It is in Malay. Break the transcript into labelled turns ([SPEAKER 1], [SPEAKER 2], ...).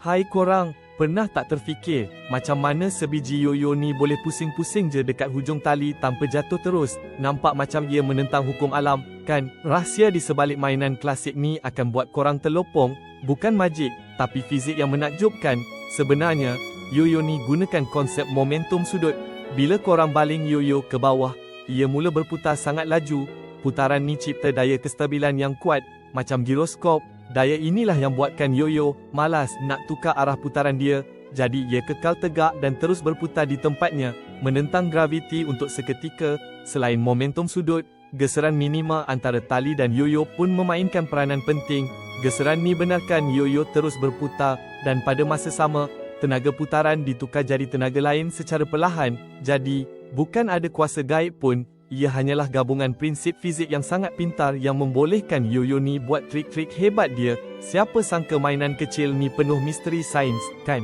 [SPEAKER 1] Hai korang, pernah tak terfikir, macam mana sebiji yoyo ni boleh pusing-pusing je dekat hujung tali tanpa jatuh terus? Nampak macam ia menentang hukum alam, kan? Rahsia di sebalik mainan klasik ni akan buat korang terlopong, bukan majik, tapi fizik yang menakjubkan. Sebenarnya, yoyo ni gunakan konsep momentum sudut. Bila korang baling yoyo ke bawah, ia mula berputar sangat laju. Putaran ni cipta daya kestabilan yang kuat, macam giroskop. Daya inilah yang buatkan yoyo malas nak tukar arah putaran dia, jadi ia kekal tegak dan terus berputar di tempatnya, menentang graviti untuk seketika. Selain momentum sudut, geseran minima antara tali dan yoyo pun memainkan peranan penting. Geseran ni benarkan yoyo terus berputar, dan pada masa sama, tenaga putaran ditukar jadi tenaga lain secara perlahan. Jadi, bukan ada kuasa gaib pun. Ia hanyalah gabungan prinsip fizik yang sangat pintar yang membolehkan yoyo ni buat trik-trik hebat dia. Siapa sangka mainan kecil ni penuh misteri sains, kan?